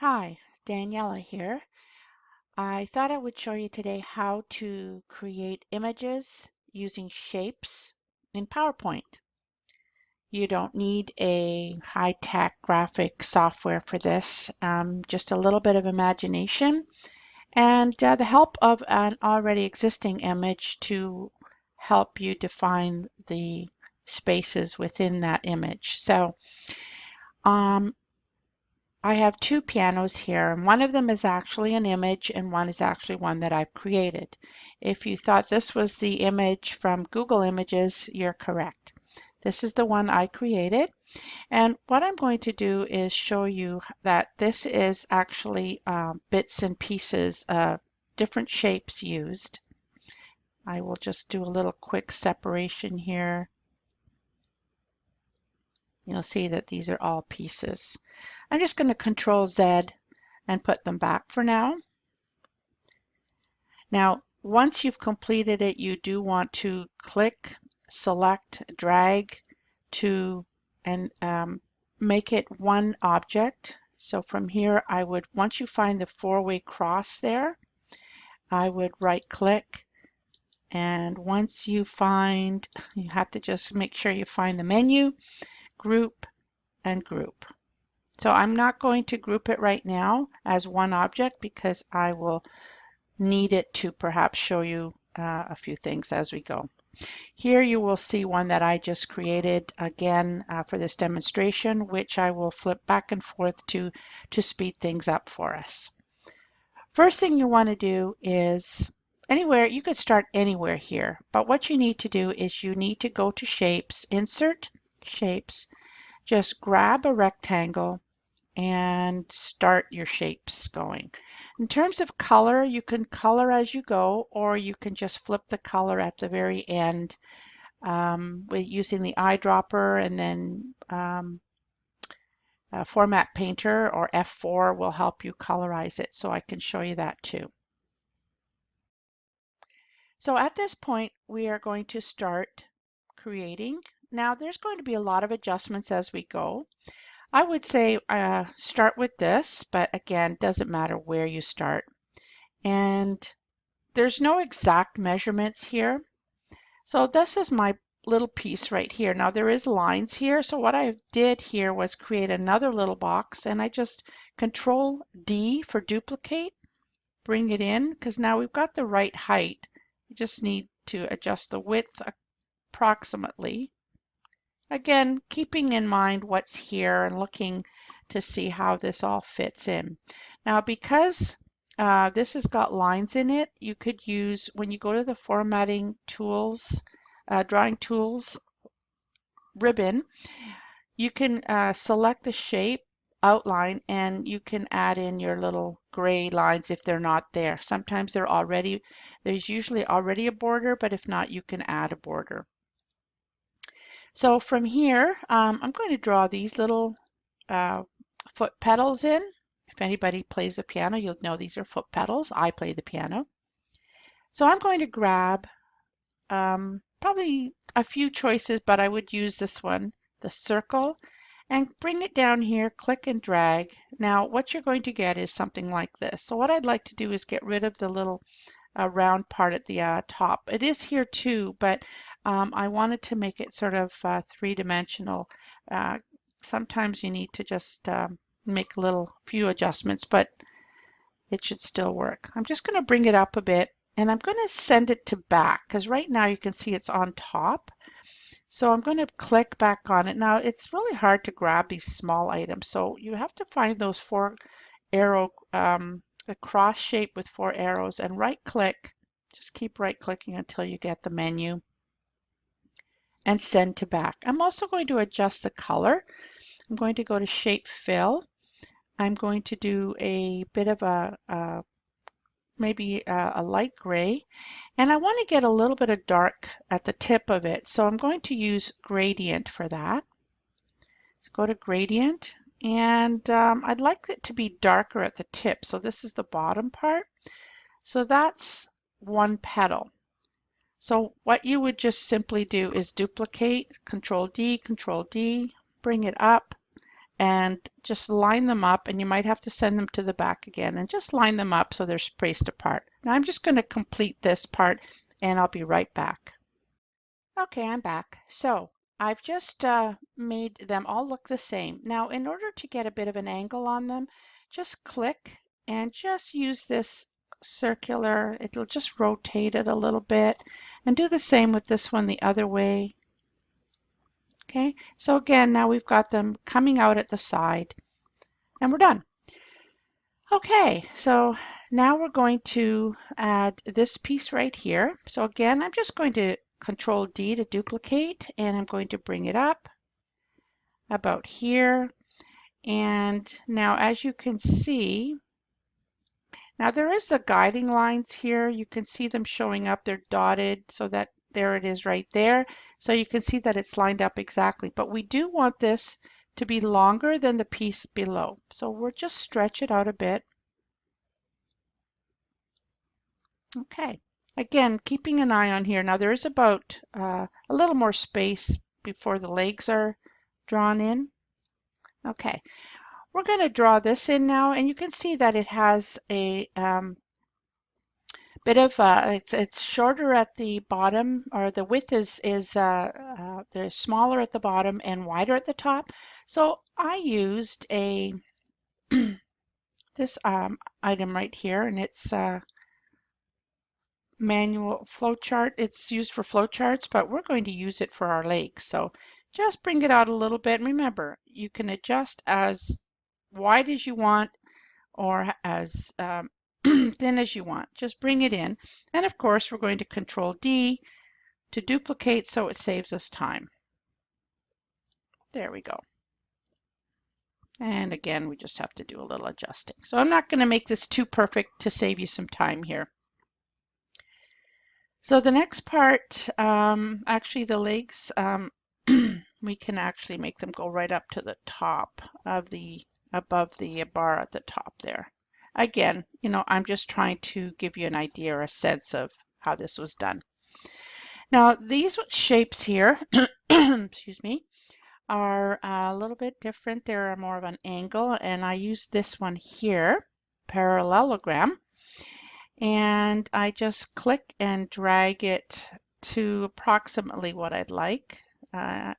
Hi, Daniela here. I thought I would show you today how to create images using shapes in PowerPoint. You don't need a high-tech graphic software for this, just a little bit of imagination and the help of an already existing image to help you define the spaces within that image. So um, I have two pianos here, and one of them is actually an image and one is actually one that I've created. If you thought this was the image from Google Images, you're correct. This is the one I created, and what I'm going to do is show you that this is actually bits and pieces of different shapes used. I will just do a little quick separation here. You'll see that these are all pieces. I'm just going to Control Z and put them back for now. Now, once you've completed it, you do want to click, select, drag to, and make it one object. So from here, I would, once you find the four-way cross there, I would right click. And once you find, you have to just make sure you find the menu, group, and group. So I'm not going to group it right now as one object because I will need it to perhaps show you a few things as we go. Here you will see one that I just created again for this demonstration, which I will flip back and forth to speed things up for us. First thing you want to do is anywhere, you could start anywhere here, but what you need to do is you need to go to Shapes, Insert, Shapes, just grab a rectangle and start your shapes going. In terms of color, you can color as you go, or you can just flip the color at the very end with using the eyedropper, and then Format Painter or F4 will help you colorize it. So I can show you that too. So at this point, we are going to start creating. Now there's going to be a lot of adjustments as we go. I would say start with this, but again, doesn't matter where you start. And there's no exact measurements here. So this is my little piece right here. Now there is lines here. So what I did here was create another little box, and I just Control D for duplicate, bring it in, because now we've got the right height. We just need to adjust the width approximately. Again, keeping in mind what's here and looking to see how this all fits in. Now, because this has got lines in it, you could use, when you go to the formatting tools, drawing tools ribbon, you can select the shape outline and you can add in your little gray lines if they're not there. Sometimes there's usually already a border, but if not, you can add a border. So from here, I'm going to draw these little foot pedals in. If anybody plays the piano, you'll know these are foot pedals. I play the piano. So I'm going to grab probably a few choices, but I would use this one, the circle, and bring it down here, click and drag. Now what you're going to get is something like this. So what I'd like to do is get rid of the little round part at the top. It is here too, but I wanted to make it sort of three-dimensional. Sometimes you need to just make a little few adjustments, but it should still work. I'm just going to bring it up a bit, and I'm going to send it to back, because right now you can see it's on top. So I'm going to click back on it. Now it's really hard to grab these small items, so you have to find those four arrow a cross shape with four arrows and right click, just keep right clicking until you get the menu and send to back. I'm also going to adjust the color. I'm going to go to Shape Fill. I'm going to do a bit of maybe a light gray, and I want to get a little bit of dark at the tip of it, so I'm going to use Gradient for that. So go to Gradient, and I'd like it to be darker at the tip, so this is the bottom part. So that's one petal. So what you would just simply do is duplicate, Control D, bring it up, and just line them up, and you might have to send them to the back again and just line them up so they're spaced apart. Now I'm just going to complete this part and I'll be right back. Okay, I'm back. So I've just made them all look the same. Now, in order to get a bit of an angle on them, just click and just use this circular. It'll just rotate it a little bit, and do the same with this one the other way. Okay, so again, now we've got them coming out at the side, and we're done. Okay, so now we're going to add this piece right here. So again, I'm just going to Control D to duplicate, and I'm going to bring it up about here. And now as you can see, now there is the guiding lines here. You can see them showing up. They're dotted so that there it is right there. So you can see that it's lined up exactly. But we do want this to be longer than the piece below. So we'll just stretch it out a bit. Okay, again, keeping an eye on here. Now there is about a little more space before the legs are drawn in. Okay, we're going to draw this in now, and you can see that it has a bit of, it's shorter at the bottom, or the width is they're smaller at the bottom and wider at the top. So I used a this item right here, and it's manual flowchart. It's used for flowcharts, but we're going to use it for our legs. So just bring it out a little bit. Remember, you can adjust as wide as you want or as thin as you want. Just bring it in. And of course, we're going to Control D to duplicate so it saves us time. There we go. And again, we just have to do a little adjusting. So I'm not going to make this too perfect to save you some time here. So the next part, actually the legs, we can actually make them go right up to the top of above the bar at the top there. Again, you know, I'm just trying to give you an idea or a sense of how this was done. Now these shapes here, excuse me, are a little bit different. They're more of an angle, and I use this one here, parallelogram. And I just click and drag it to approximately what I'd like, and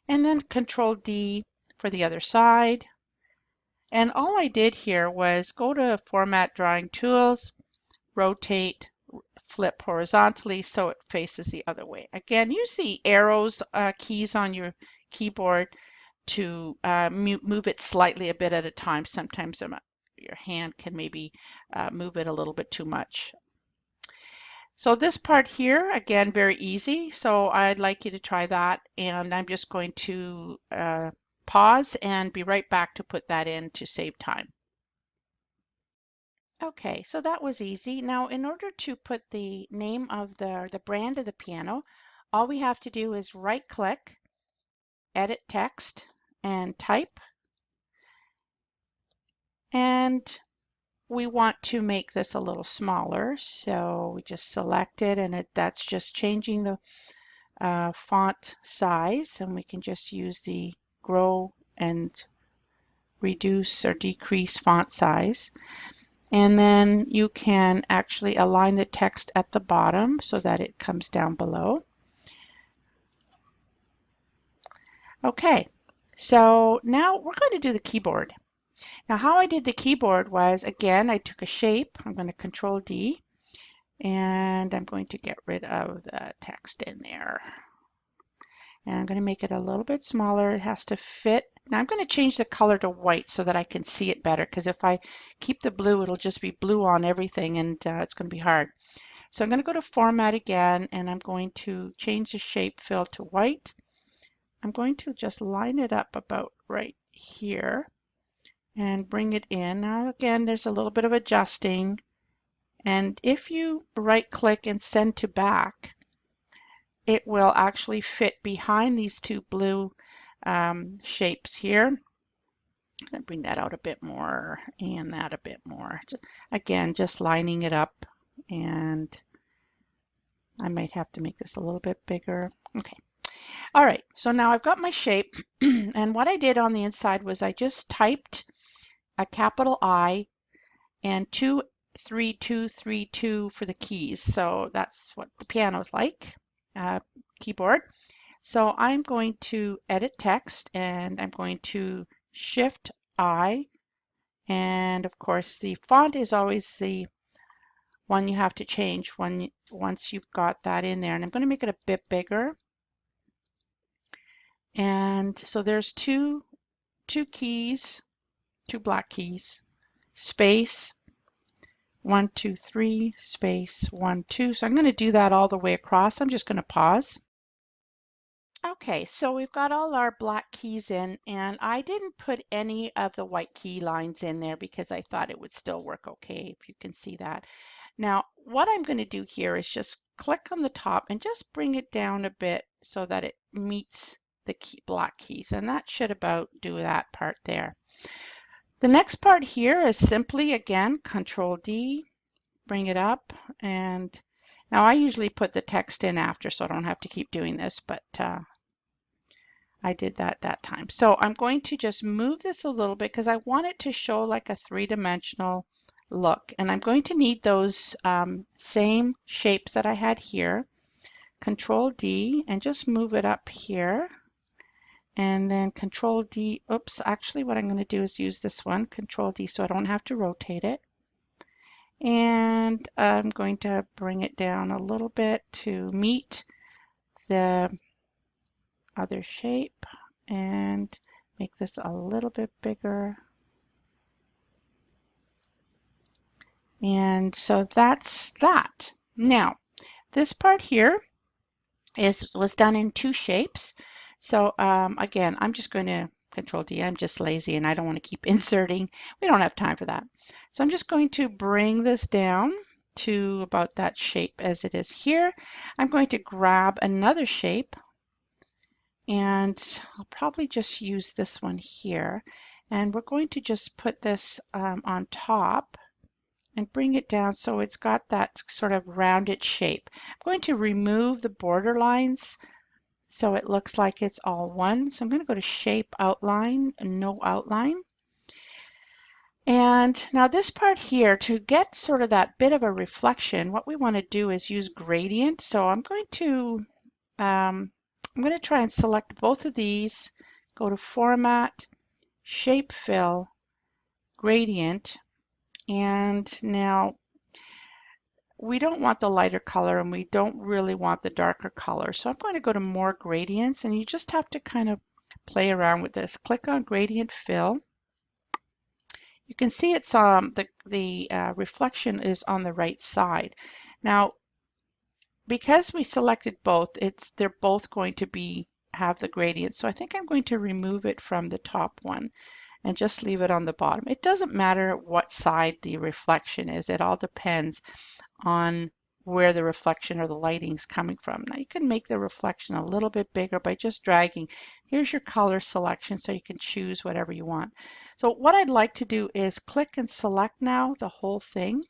then Control D for the other side. And all I did here was go to Format Drawing Tools, rotate, flip horizontally so it faces the other way. Again, use the arrows keys on your keyboard to move it slightly a bit at a time. Sometimes your hand can maybe move it a little bit too much. So this part here, again, very easy. So I'd like you to try that. And I'm just going to pause and be right back to put that in to save time. Okay, so that was easy. Now, in order to put the name of the brand of the piano, all we have to do is right click, edit text, and type. And we want to make this a little smaller, so we just select it, and that's just changing the font size, and we can just use the grow and reduce or decrease font size. And then you can actually align the text at the bottom so that it comes down below. Okay, so now we're going to do the keyboard. Now how I did the keyboard was, again, I took a shape. I'm going to Control D, and I'm going to get rid of the text in there. And I'm going to make it a little bit smaller. It has to fit. Now I'm going to change the color to white so that I can see it better, because if I keep the blue, it'll just be blue on everything, and it's going to be hard. So I'm going to go to Format again, and I'm going to change the shape fill to white. I'm going to just line it up about right here and bring it in. Now again, there's a little bit of adjusting. And if you right click and send to back, it will actually fit behind these two blue shapes here. And bring that out a bit more and that a bit more. Again, just lining it up, and I might have to make this a little bit bigger. Okay. All right, so now I've got my shape, and what I did on the inside was I just typed a capital I and 23232 for the keys. So that's what the piano's like, keyboard. So I'm going to edit text, and I'm going to Shift I, and of course the font is always the one you have to change once you've got that in there. And I'm going to make it a bit bigger. And so there's two keys, two black keys, space, 1, 2, 3, space, 1, 2. So I'm going to do that all the way across. I'm just going to pause. Okay, so we've got all our black keys in, and I didn't put any of the white key lines in there because I thought it would still work okay, if you can see that. Now, what I'm going to do here is just click on the top and just bring it down a bit so that it meets the black keys, and that should about do that part there. The next part here is simply, again, Control D, bring it up, and now I usually put the text in after so I don't have to keep doing this, but I did that time. So I'm going to just move this a little bit because I want it to show like a three-dimensional look, and I'm going to need those same shapes that I had here. Control D and just move it up here, and then Control D. Oops, actually what I'm going to do is use this one, Control D, so I don't have to rotate it. And I'm going to bring it down a little bit to meet the other shape and make this a little bit bigger. And so that's that. Now, this part here was done in two shapes. So again, I'm just going to Control D. I'm just lazy and I don't want to keep inserting. We don't have time for that. So I'm just going to bring this down to about that shape as it is here. I'm going to grab another shape, and I'll probably just use this one here. And we're going to just put this on top and bring it down so it's got that sort of rounded shape. I'm going to remove the border lines so it looks like it's all one. So I'm going to go to Shape, Outline, No Outline. And now this part here, to get sort of that bit of a reflection, what we want to do is use gradient. So I'm going to try and select both of these, go to Format, Shape Fill, Gradient, and now we don't want the lighter color and we don't really want the darker color. So I'm going to go to More Gradients, and you just have to kind of play around with this. Click on Gradient Fill. You can see it's the reflection is on the right side. Now, because we selected both, they're both going to have the gradient. So I think I'm going to remove it from the top one and just leave it on the bottom. It doesn't matter what side the reflection is. It all depends on where the reflection or the lighting is coming from. Now you can make the reflection a little bit bigger by just dragging. Here's your color selection so you can choose whatever you want. So what I'd like to do is click and select now the whole thing.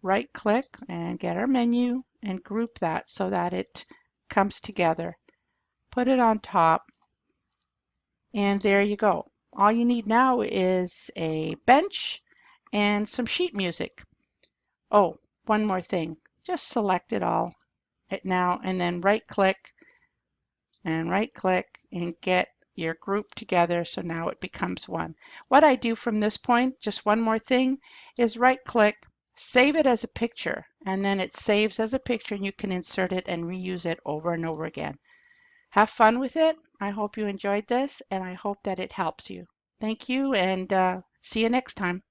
Right click and get our menu and group that so that it comes together. Put it on top, and there you go. All you need now is a bench and some sheet music. Oh, one more thing. Just select it all now and then right click and get your group together so now it becomes one. What I do from this point, just one more thing, is right click, save it as a picture, and then it saves as a picture and you can insert it and reuse it over and over again. Have fun with it. I hope you enjoyed this and I hope that it helps you. Thank you, and see you next time.